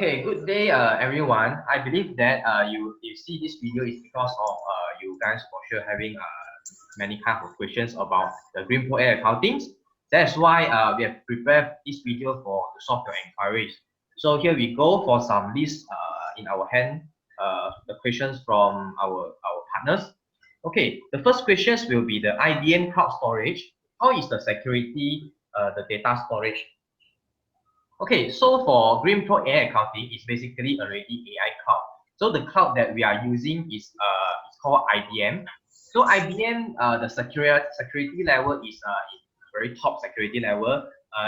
Okay, good day, everyone. I believe that you see this video is because of you guys for sure having many kind of questions about the GreenPro A.I accounting. That's why we have prepared this video to solve your inquiries. So here we go for some list in our hand, the questions from our partners. Okay, the first questions will be the Ibm Cloud Storage. How is the security, the data storage? Okay, so for GreenPro A.I accounting is basically already AI cloud. So the cloud that we are using is it's called IBM. So IBM, the security level is very top security level.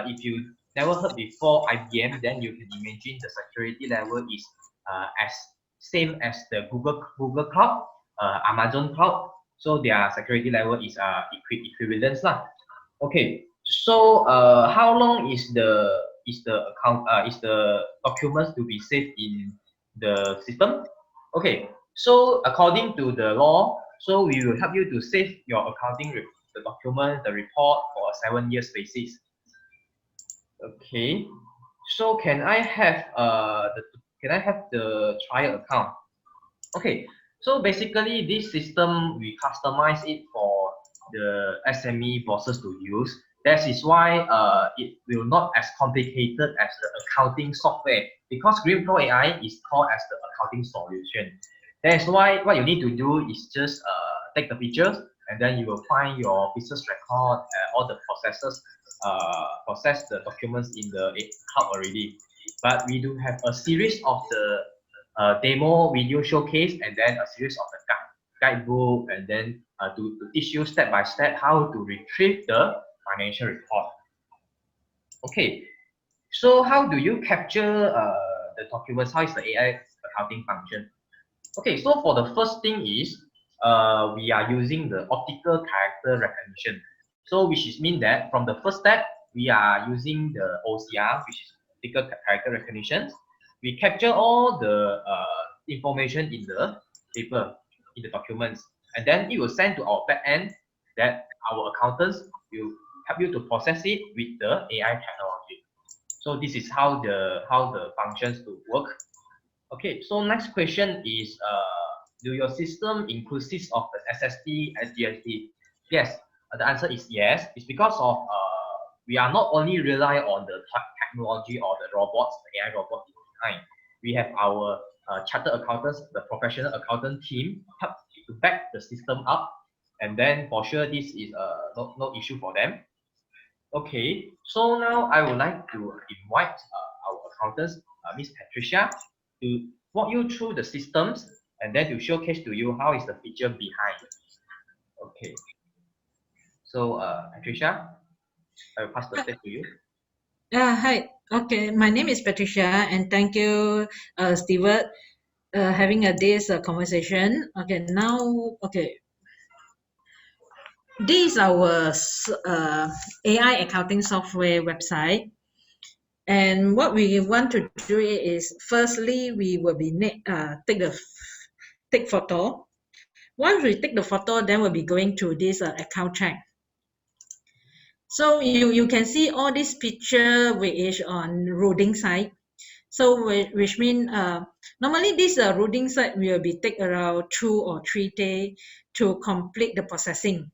If you never heard before IBM, then you can imagine the security level is as same as the Google Cloud, Amazon Cloud. So their security level is equivalence lah. Okay, so how long is the documents to be saved in the system? Okay, so according to the law, so we will help you to save your the document, the report for a 7 years basis. Okay, so can I have the trial account? Okay, so basically this system we customize it for the SME bosses to use. That is why it will not as complicated as the accounting software, because GreenPro A.I is called as the accounting solution. That's why what you need to do is just take the pictures, and then you will find your business record, all the processes, process the documents in the cloud already. But we do have a series of the demo video showcase, and then a series of the guidebook, and then to teach you step by step how to retrieve the financial report. Okay, so how do you capture the documents? How is the AI accounting function? Okay, so for the first thing is we are using the optical character recognition. So which is mean that from the first step, we are using the OCR, which is optical character recognition. We capture all the information in the paper, in the documents, and then it will send to our back end that our accountants will help you to process it with the AI technology. So this is how the functions to work. Okay, so next question is do your system inclusive of the SSD and SSD? Yes, the answer is yes. It's because of we are not only rely on the technology or the robots, the AI robot behind. We have our chartered accountants, the professional accountant team help to back the system up, and then for sure this is no issue for them. Okay, so now I would like to invite our accountants, Miss Patricia, to walk you through the systems and then to showcase to you how is the feature behind. Okay, so Patricia, I will pass the stage to you. Hi. Okay, my name is Patricia, and thank you, Stewart, having this conversation. Okay, now, okay, this is our AI accounting software website, and what we want to do is, firstly, we will be take photo. Once we take the photo, then we'll be going to this account check. So you can see all this picture which is on loading side. So which means normally this loading side will be take around 2 or 3 days to complete the processing.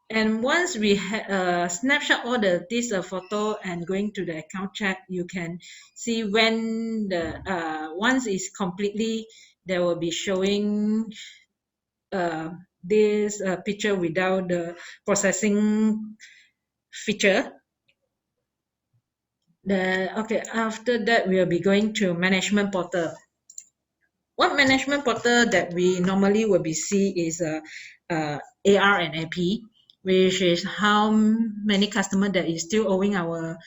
And once we snapshot all this photo and going to the account check, you can see when the once it's completely, there will be showing this picture without the processing feature. Okay, after that we'll be going to management portal. What management portal that we normally will be see is AR and AP, which is how many customer that is still owing our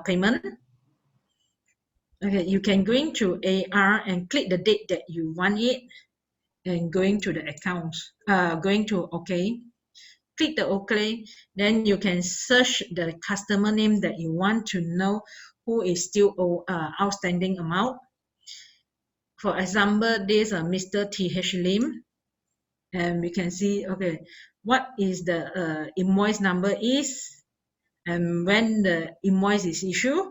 payment. Okay, you can go into AR and click the date that you want it, and going to the accounts, going to OK. Click the OK, then you can search the customer name that you want to know who is still outstanding amount. For example, this Mr. T.H. Lim, and we can see, okay, what is the invoice number is, and when the invoice is issued,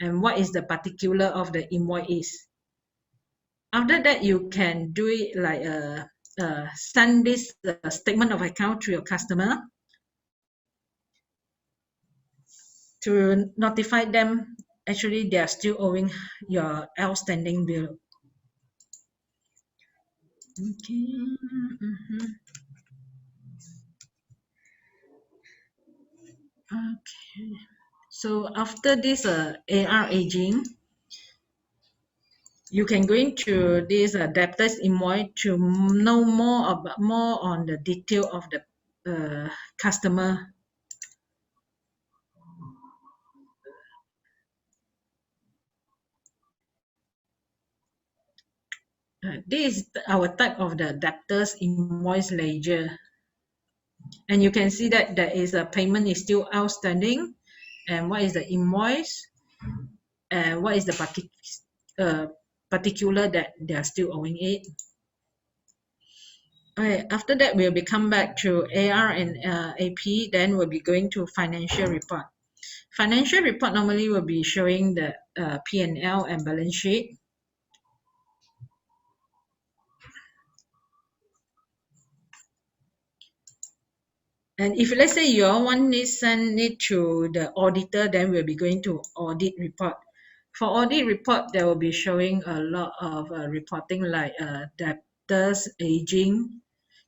and what is the particular of the invoice is. After that, you can do it like send this statement of account to your customer to notify them actually they are still owing your outstanding bill. Okay. Okay. So after this AR aging, you can go into this debtors invoice to know more on the detail of the customer. This is our type of the debtors invoice ledger, and you can see that there is a payment is still outstanding, and what is the invoice, and what is the particular that they are still owing it. Okay, after that we'll be come back to AR and AP, then we'll be going to financial report. Financial report normally will be showing the P&L and balance sheet. And if let's say you all want to send it to the auditor, then we'll be going to audit report. For audit report, there will be showing a lot of reporting like debtors aging,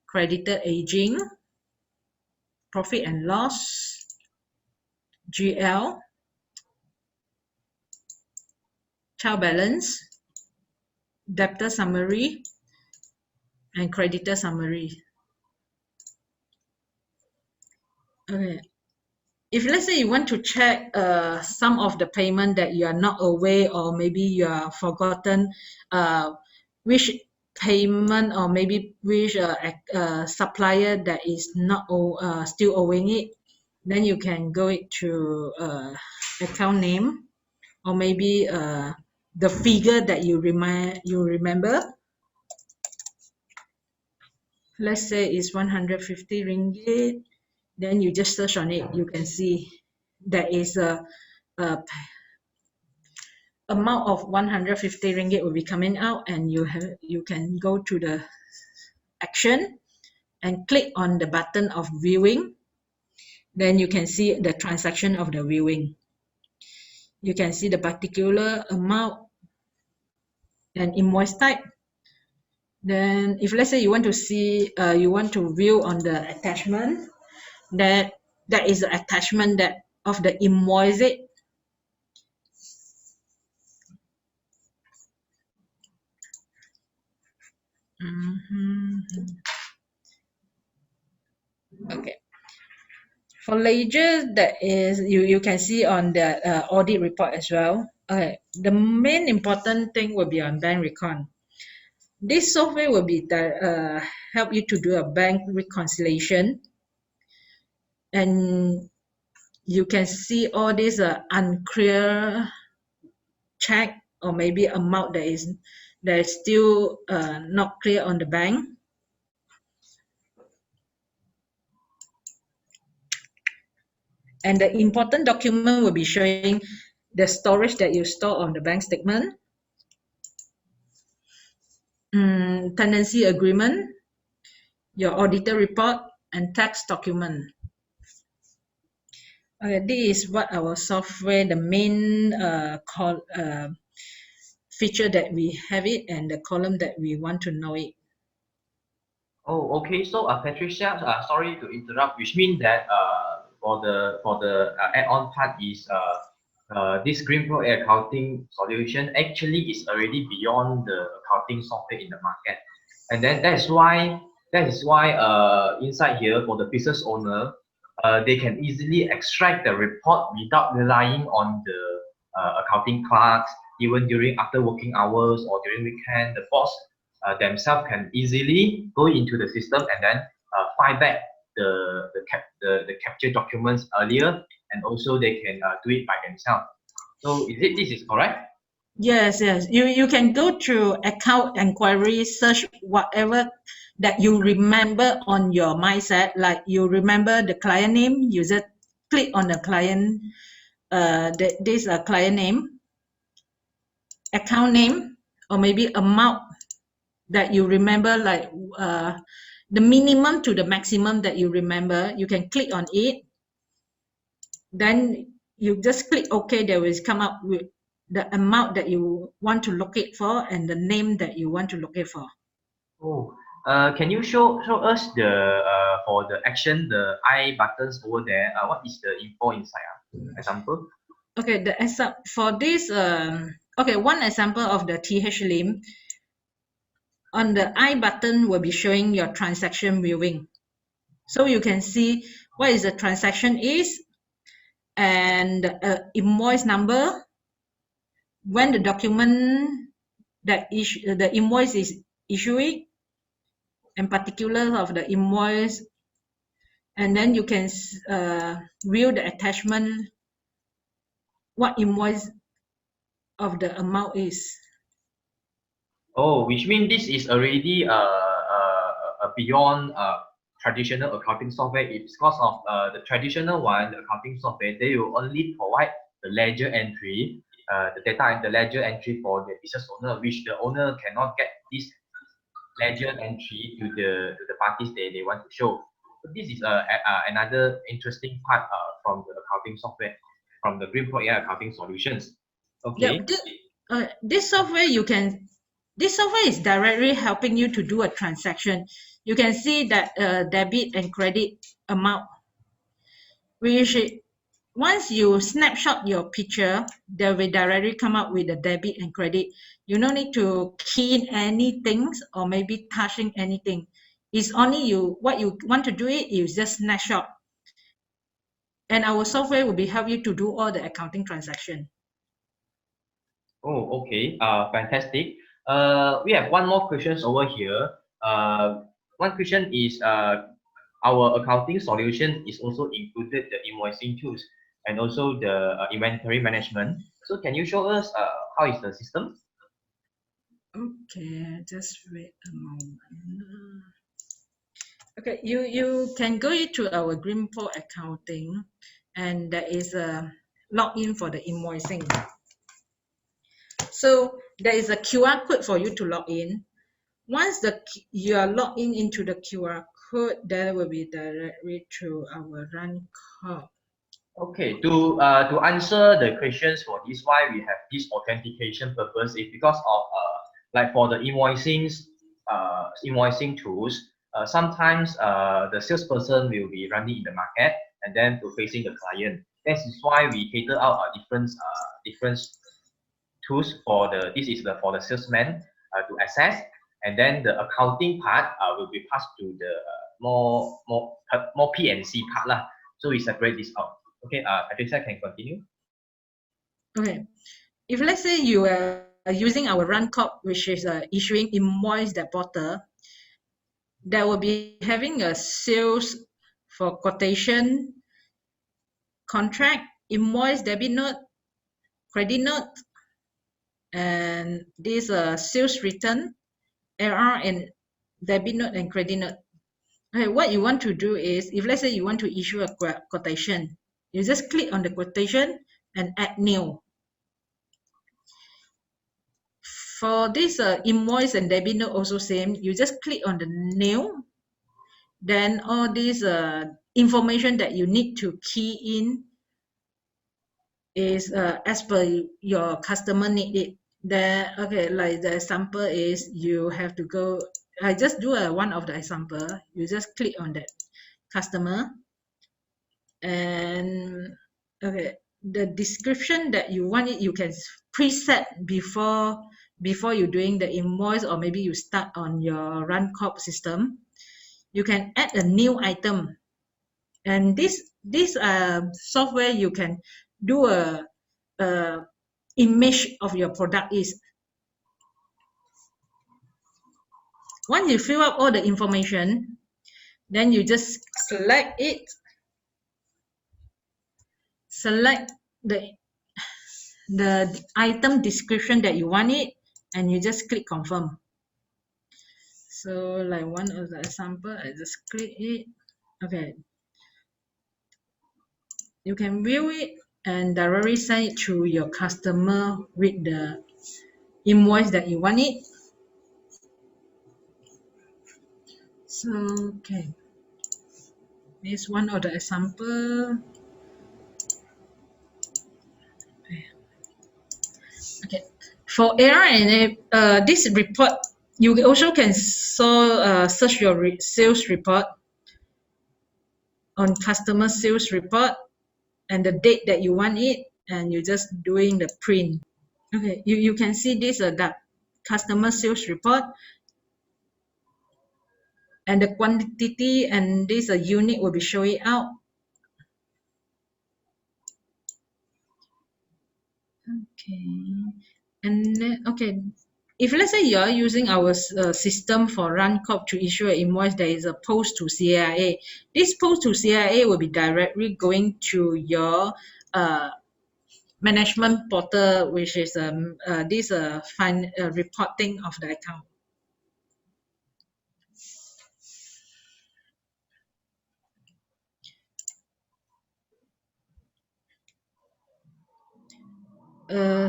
creditor aging, profit and loss, GL, child balance, debtor summary, and creditor summary. Okay. If let's say you want to check some of the payment that you are not aware, or maybe you are forgotten which payment, or maybe which supplier that is not still owing it, then you can go to account name, or maybe the figure that you remember. Let's say it's 150 ringgit. Then you just search on it. You can see there is a amount of 150 ringgit will be coming out, and you can go to the action and click on the button of viewing. Then you can see the transaction of the viewing. You can see the particular amount and invoice type. Then if let's say you want to see you want to view on the attachment, that is the attachment that of the invoice it. Okay. For ledger, that is you can see on the audit report as well. Okay. The main important thing will be on bank record. This software will be help you to do a bank reconciliation, and you can see all these unclear check, or maybe amount that is still not clear on the bank. And the important document will be showing the storage that you store on the bank statement, tenancy agreement, your auditor report, and tax document. Okay, this is what our software, the main feature that we have it, and the column that we want to know it. Oh, okay. So, Patricia, sorry to interrupt, which means that for the add-on part is this GreenPro A.I accounting solution actually is already beyond the accounting software in the market, and then that is why inside here for the business owner, they can easily extract the report without relying on the accounting clerks, even during after working hours or during weekend. The boss themselves can easily go into the system and then find back the capture documents earlier, and also they can do it by themselves. So this is correct? Yes. You can go to account inquiry, search whatever that you remember on your mindset. Like you remember the client name, you just click on the client, this client name, account name or maybe amount that you remember, like the minimum to the maximum that you remember, you can click on it. Then you just click OK. There will come up with the amount that you want to locate for and the name that you want to locate for. Oh, can you show us the for the action, the I buttons over there? What is the info inside? Example. Okay, for this, okay, one example of the TH limb. On the I button will be showing your transaction viewing. So you can see what is the transaction is and invoice number, when the document that the invoice is issuing, and particulars of the invoice, and then you can view the attachment, what invoice of the amount is. Oh, which means this is already beyond traditional accounting software. It's because of the traditional one, the accounting software, they will only provide the ledger entry, the data and the ledger entry for the business owner, which the owner cannot get this ledger entry to the parties they want to show. So this is another interesting part from the accounting software, from the GreenPro A.I accounting solutions. Okay. This software is directly helping you to do a transaction. You can see that debit and credit amount, which once you snapshot your picture, they will directly come up with the debit and credit. You don't need to key in anything or maybe touching anything. It's only what you want to do it, you just snapshot. And our software will be help you to do all the accounting transaction. Oh, okay. Fantastic. We have one more questions over here. One question is our accounting solution is also included the invoicing tools and also the inventory management. So can you show us how is the system? Okay, just wait a moment. Okay, you can go into our GreenPro accounting, and there is a login for the invoicing. So there is a QR code for you to log in. Once you are logged in into the QR code, that will be directly to our run call. Okay, to answer the questions for this, why we have this authentication purpose is because of like for the invoicing tools, sometimes the salesperson will be running in the market and then to facing the client. That is why we cater out different tools for for the salesman to access, and then the accounting part will be passed to the more PNC part lah. So we separate this out. Okay, Patricia can continue. Okay, if let's say you are using our run cop, which is issuing invoice that portal, that will be having a sales for quotation, contract, invoice, debit note, credit note, and this sales return, AR, and debit note and credit note. Okay, what you want to do is, if let's say you want to issue a quotation, you just click on the quotation and add new. For this invoice and debit note also same, you just click on the new, then all this information that you need to key in is as per your customer need it. Then okay, like the example is you have to go, I just do one of the example. You just click on that customer, and okay, the description that you want it, you can preset before you doing the invoice, or maybe you start on your run corp system. You can add a new item, and this software you can do a image of your product is. Once you fill up all the information, then you just select it, select the item description that you want it, and you just click confirm. So like one of the example, I just click it. Okay, you can view it and directly send it to your customer with the invoice that you want it. So, okay, this one of the example. Okay, for AR and this report, you also can search your sales report on customer sales report and the date that you want it, and you're just doing the print. Okay, you can see this that customer sales report, and the quantity and this unit will be showing out. Okay, and then okay, if let's say you are using our system for RunCorp to issue an invoice, there is a post to CIA. This post to CIA will be directly going to your management portal, which is this reporting of the account.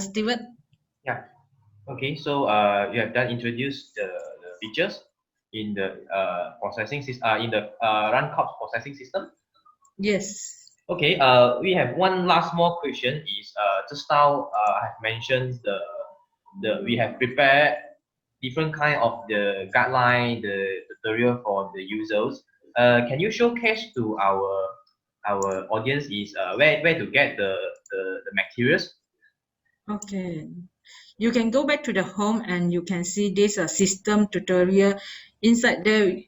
Steven? Yeah. Okay. So you have done introduced the features in the processing system in the RunCorp processing system. Yes. Okay. We have one last more question. Is just now I have mentioned the we have prepared different kind of the guideline, the tutorial for the users. Can you showcase to our audience is where to get the materials? Okay. You can go back to the home and you can see this system tutorial. Inside there,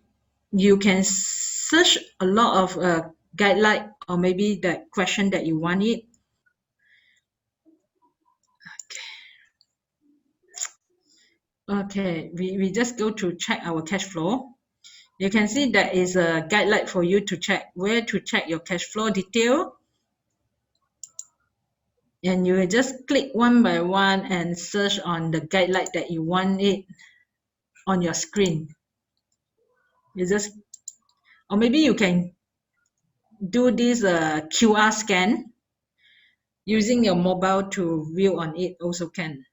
you can search a lot of guideline or maybe the question that you want it. Okay, we just go to check our cash flow. You can see there is a guideline for you to check where to check your cash flow detail. And you will just click one by one and search on the guideline that you want it on your screen. You just, or maybe you can do this QR scan using your mobile to view on it also can.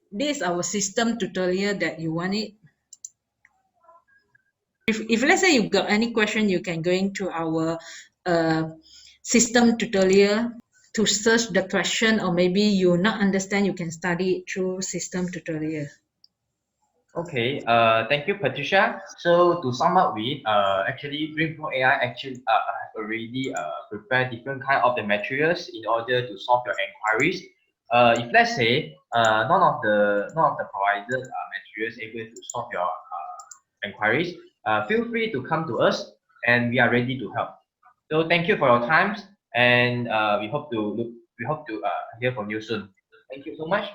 This is our system tutorial that you want it. If let's say you've got any question, you can go into our system tutorial to search the question, or maybe you not understand, you can study it through system tutorial. Okay, thank you, Patricia. So to sum up with, actually, GreenPro A.I actually have already prepared different kind of the materials in order to solve your inquiries. If let's say none of the provided materials able to solve your inquiries, feel free to come to us, and we are ready to help. So thank you for your time, and we hope to hear from you soon. Thank you so much.